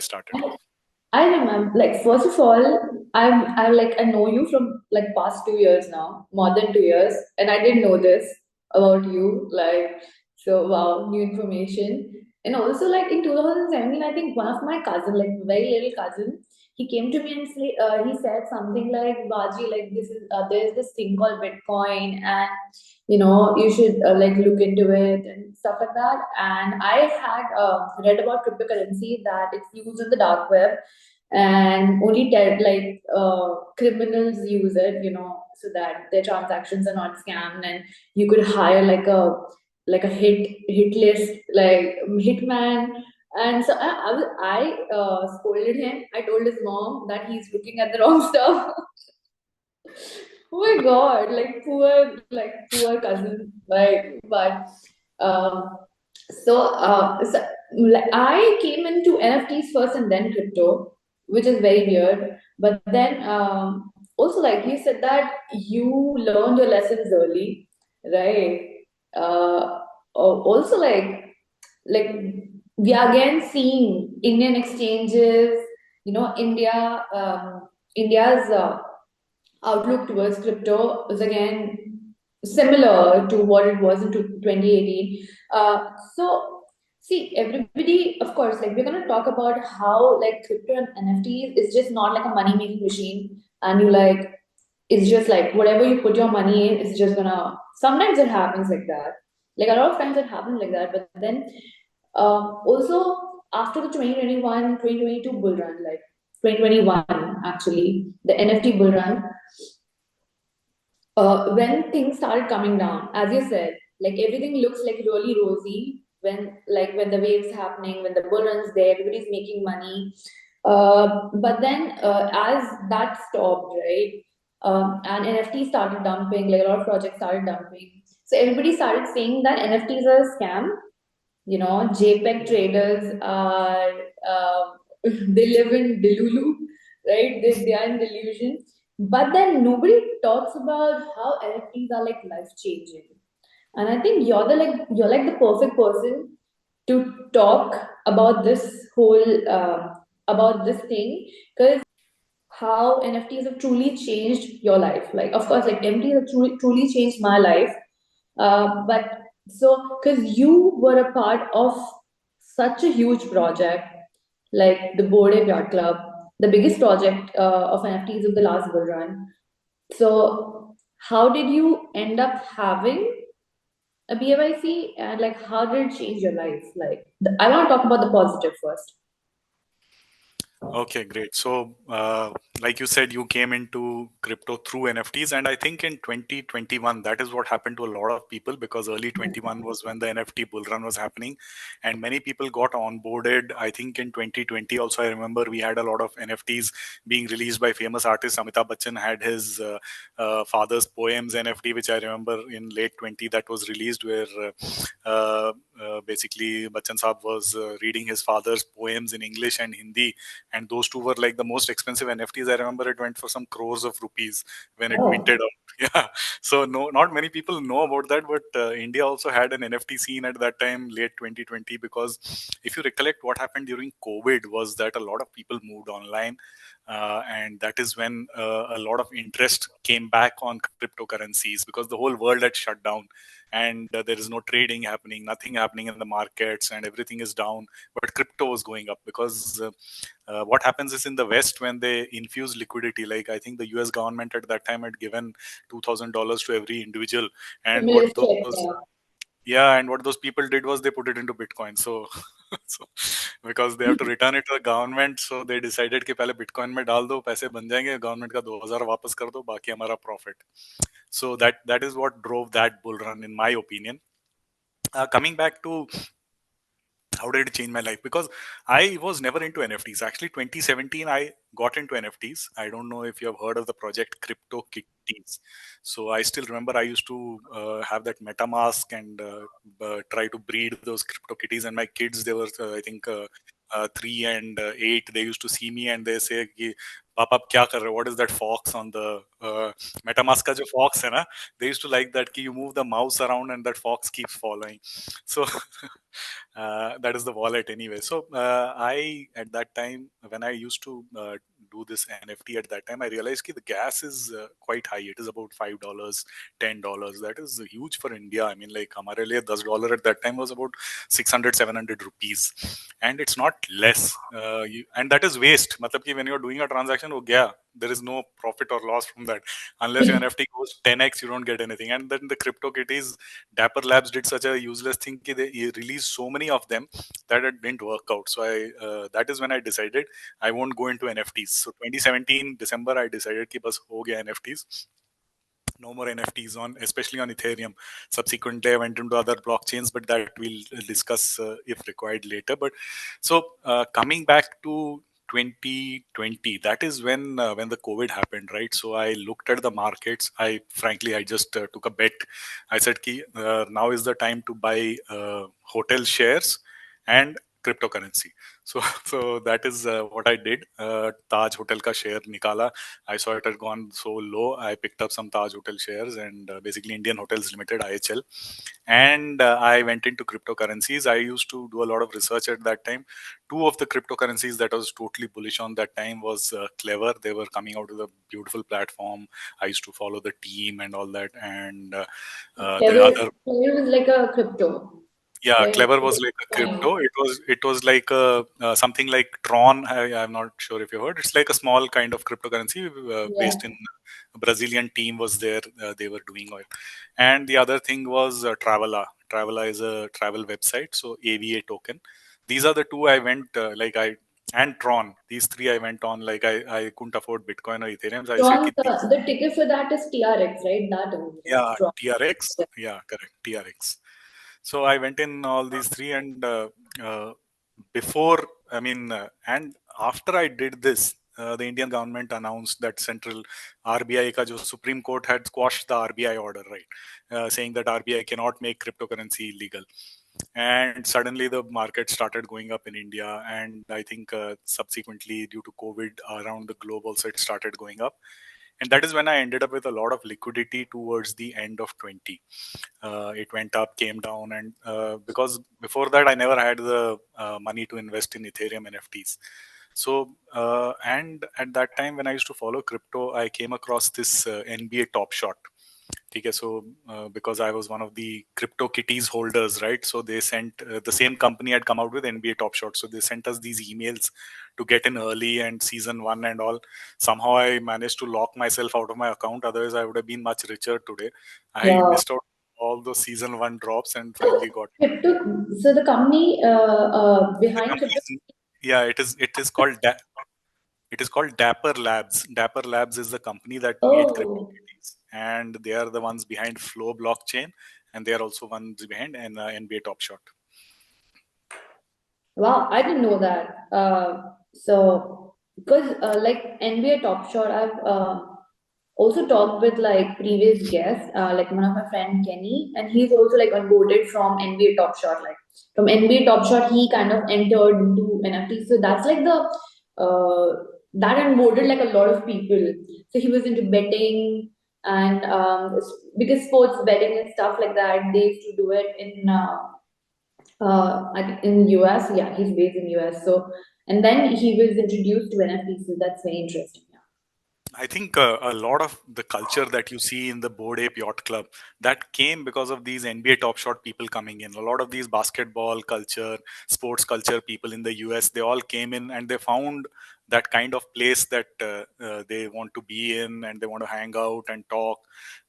started. I remember, like, first of all, I know you from like past 2 years now, more than 2 years, and I didn't know this about you. Like, so wow, new information. And also, like in 2017, I think one of my cousin, like very little cousin, he came to me and he said something like, "Baji, like there's this thing called Bitcoin, and you should like look into it and stuff like that." And I had read about cryptocurrency that it's used in the dark web and only criminals use it, so that their transactions are not scammed, and you could hire like a hit list like hitman. And so I scolded him. I told his mom that he's looking at the wrong stuff. Oh my god, like poor cousin, like but um so like, I came into NFTs first and then crypto, which is very weird. But then also like you said that you learned your lessons early, right? Also like we are again seeing Indian exchanges, India's outlook towards crypto is again similar to what it was in 2018. So, see, everybody, of course, like we're going to talk about how like crypto and NFTs is just not like a money making machine, and it's just like whatever you put your money in, it's just gonna. Sometimes it happens like that. Like a lot of times it happens like that, but then also after the 2021, 2022 bull run, like 2021 actually, the NFT bull run, when things started coming down, as you said, like everything looks like really rosy when the waves happening, when the bull runs there, everybody's making money. But then as that stopped, right, and NFT started dumping, like a lot of projects started dumping. So everybody started saying that NFTs are a scam. JPEG traders are they live in Delulu, right? They are in delusion. But then nobody talks about how NFTs are like life changing. And I think you're like the perfect person to talk about this whole about this thing, because how NFTs have truly changed your life. Like, of course, like NFTs have truly changed my life. But so, because you were a part of such a huge project, like the Bored Ape Yacht Club, the biggest project of NFTs of the last bull run. So, how did you end up having a BYC, and like how did it change your life? Like, I want to talk about the positive first. Okay, great. So, like you said, you came into crypto through NFTs, and I think in 2021, that is what happened to a lot of people, because early 21 was when the NFT bull run was happening, and many people got onboarded. I think in 2020 also, I remember we had a lot of NFTs being released by famous artists. Amitabh Bachchan had his father's poems NFT, which I remember in late 20 that was released, where basically Bachchan Saab was reading his father's poems in English and Hindi, and those two were like the most expensive NFTs. I remember it went for some crores of rupees when it Oh, minted out. Yeah, so no, not many people know about that, but India also had an NFT scene at that time, late 2020, because if you recollect, what happened during COVID was that a lot of people moved online, and that is when a lot of interest came back on cryptocurrencies, because the whole world had shut down, and there is no trading happening, nothing happening in the markets, and everything is down. But crypto was going up because what happens is, in the West, when they infuse liquidity, like I think the US government at that time had given $2,000 to every individual, and stimulus what check, those yeah. yeah, and what those people did was they put it into Bitcoin. So, so because they have to return it to the government, so they decided कि पहले Bitcoin में डाल दो, पैसे बन जाएंगे, government का 2,000 वापस कर दो, बाकी हमारा profit. So that is what drove that bull run, in my opinion. Coming back to how did it change my life, because I was never into NFTs. Actually, 2017 I got into NFTs. I don't know if you have heard of the project Crypto Kitties. So I still remember I used to have that MetaMask and try to breed those Crypto Kitties, and my kids, they were I think 3 and 8, they used to see me and they say कि पापा आप क्या कर रहे हो, what is that fox on the metamask का जो fox है ना, they used to like that कि you move the mouse around and that fox keeps following. So that is the wallet anyway. So I, at that time when I used to do this NFT, at that time I realized that the gas is quite high. It is about $5, $10. That is huge for India. I mean, like हमारे लिए $10 at that time was about 600 700 rupees, and it's not less. And that is waste. मतलब कि when you're doing a transaction, वो गया. There is no profit or loss from that. Unless your NFT goes 10x, you don't get anything. And then the crypto kitties, Dapper Labs did such a useless thing that they released so many of them that it didn't work out. So that is when I decided I won't go into NFTs. So 2017 December, I decided कि बस हो गया NFTs. No more NFTs on, especially on Ethereum. Subsequently, I went into other blockchains, but that we'll discuss if required later. But so coming back to 2020, that is when the COVID happened, right? So I looked at the markets. I just took a bet. I said, "Ki now is the time to buy hotel shares and cryptocurrency." So so that is what I did. Taj Hotel ka share nikala. I saw it had gone so low. I picked up some Taj Hotel shares and basically Indian Hotels Limited (IHL), and I went into cryptocurrencies. I used to do a lot of research at that time. Two of the cryptocurrencies that I was totally bullish on that time was Clever. They were coming out with a beautiful platform. I used to follow the team and all that, and the other, Clever is like a crypto, yeah, right? Clever was like a Coin. crypto. It was like a something like Tron. I'm not sure if you heard. It's like a small kind of cryptocurrency Yeah. based in a Brazilian team was there. They were doing it, and the other thing was Travala. Travala is a travel website, so AVA token. These are the two I went like I and Tron. These three I went on, like I couldn't afford Bitcoin or Ethereum, so I said, Tron, "Ki these." the ticket for that is TRX, right? That only, right? Yeah, Tron. TRX. Yeah. Yeah, correct. TRX. So I went in all these three, and before, I mean, and after I did this, the Indian government announced that central RBI ka jo Supreme Court had squashed the RBI order, right, saying that RBI cannot make cryptocurrency illegal. And suddenly the market started going up in India, and I think subsequently due to COVID around the globe also it started going up, and that is when I ended up with a lot of liquidity towards the end of 20. It went up, came down, and because before that I never had the money to invest in Ethereum NFTs. So and at that time when I used to follow crypto, I came across this NBA Top Shot. Okay, so because I was one of the crypto kitties holders, right? So they sent the same company had come out with NBA Top Shot, so they sent us these emails to get in early and season one and all. Somehow I managed to lock myself out of my account. Otherwise, I would have been much richer today. I Wow. missed out all those season one drops and So finally got crypto, so the company the behind crypto. company's. Yeah, it is called it is called Dapper Labs. Dapper Labs is the company that made Oh, CryptoKitties, and they are the ones behind Flow blockchain, and they are also ones behind NBA Top Shot. wow, I didn't know that. So because like NBA Top Shot, I've also talked with like previous guests, like one of my friend Kenny, and he's also like onboarded from NBA Top Shot. Like from NBA Top Shot, he kind of entered into NFT. So that's like the that onboarded like a lot of people. So he was into betting and because sports betting and stuff like that, they used to do it in. I think in US, yeah, he's based in US. So, and then he was introduced to NFTs, so that's very interesting. I think a lot of the culture that you see in the Bored Ape Yacht Club that came because of these NBA Top Shot people coming in. A lot of these basketball culture, sports culture people in the US, they all came in and they found that kind of place that they want to be in and they want to hang out and talk.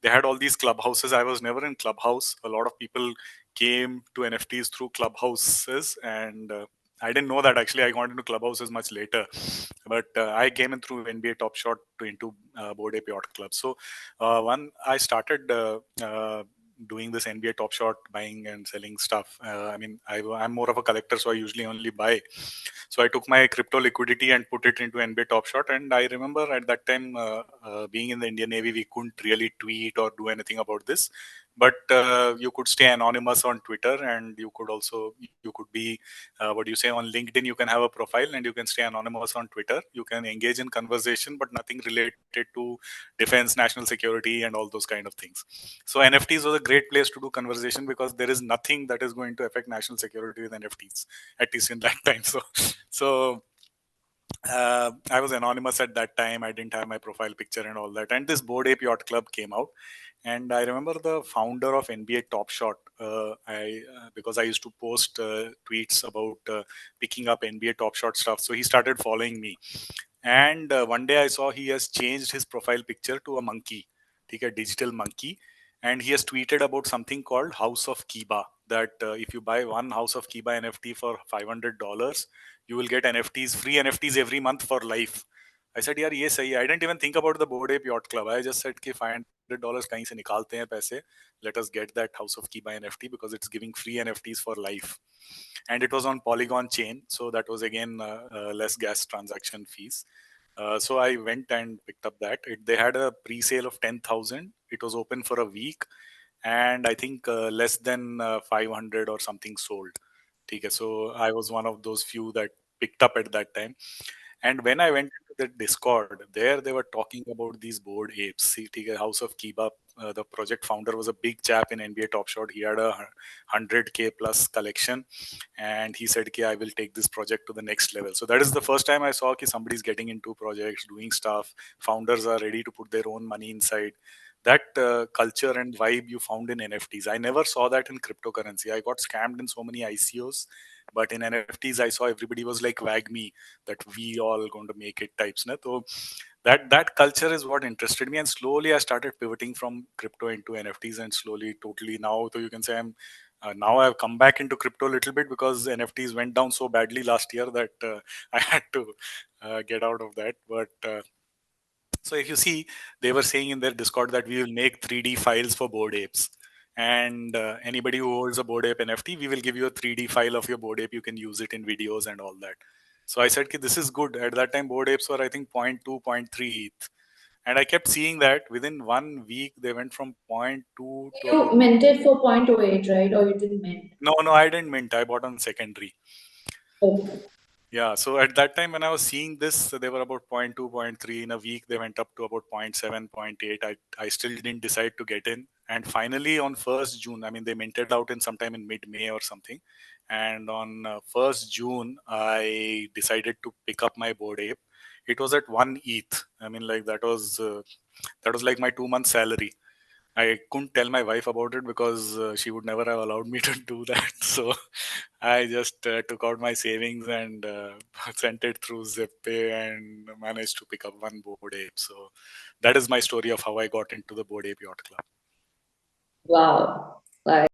They had all these clubhouses. I was never in clubhouse. A lot of people came to NFTs through clubhouses, and I didn't know that actually. I got into clubhouses much later, but I came in through NBA Top Shot to into Bored Ape Yacht Club. So one, I started doing this NBA Top Shot, buying and selling stuff. I mean, I'm more of a collector, so I usually only buy. So I took my crypto liquidity and put it into NBA Top Shot. And I remember at that time, being in the Indian Navy, we couldn't really tweet or do anything about this. but you could stay anonymous on Twitter, and you could be what do you say, on LinkedIn you can have a profile and you can stay anonymous on Twitter. You can engage in conversation but nothing related to defense, national security, and all those kind of things. So NFTs was a great place to do conversation because there is nothing that is going to affect national security with NFTs, at least in that time. So I was anonymous at that time. I didn't have my profile picture and all that. And this Bored Ape Yacht Club came out, and I remember the founder of NBA TopShot. I Because I used to post tweets about picking up NBA TopShot stuff, so he started following me. And one day I saw he has changed his profile picture to a monkey, ठीक है, digital monkey, and he has tweeted about something called House of Kiba. That if you buy one House of Kiba NFT for $500, you will get NFTs, free NFTs every month for life. I said, यार ये सही है. I didn't even think about the Bored Ape Yacht Club. I just said कि $500 कहीं से निकालते हैं पैसे. Let us get that House of Kiba NFT because it's giving free NFTs for life. And it was on Polygon chain, so that was again less gas transaction fees. So I went and picked up that. They had a pre-sale of 10,000. It was open for a week, and I think less than 500 or something sold. Okay, so I was one of those few that picked up at that time. And when I went into the Discord, there they were talking about these bored apes. See, ठीक House of Kiba, the project founder was a big chap in NBA Top Shot. He had a 100K plus collection, and he said, "Okay, I will take this project to the next level." So that is the first time I saw that somebody's getting into projects, doing stuff. Founders are ready to put their own money inside. That culture and vibe you found in NFTs. I never saw that in cryptocurrency. I got scammed in so many ICOs, but in NFTs, I saw everybody was like WAGMI, that we all going to make it types. Na? So that culture is what interested me, and slowly I started pivoting from crypto into NFTs, and slowly, totally now, so you can say I'm now I've come back into crypto a little bit because NFTs went down so badly last year that I had to get out of that. But so if you see, they were saying in their Discord that we will make 3D files for Bored Apes. And anybody who holds a Bored Ape NFT, we will give you a 3D file of your Bored Ape. You can use it in videos and all that. So I said, "Ki, this is good." At that time, Bored Apes were, I think, zero point 0.2, zero point 0.3 ETH. And I kept seeing that within 1 week, they went from zero point 0.2 to You about. minted for 0.08, right? Or you didn't mint? No, no, I didn't mint. I bought on secondary. Okay. Yeah, so at that time when I was seeing this, they were about zero point 0.2, zero point 0.3. In a week, they went up to about 0.7, zero point 0.8. I still didn't decide to get in. And finally, on 1st June, I mean, they minted out in sometime in mid-May or something. And on 1st June, I decided to pick up my Bored Ape. It was at 1 ETH. I mean, like that was like my 2 month salary. I couldn't tell my wife about it because she would never have allowed me to do that. So I just took out my savings and sent it through ZipPay and managed to pick up one Bored Ape. So that is my story of how I got into the Bored Ape Yacht Club. Wow. Like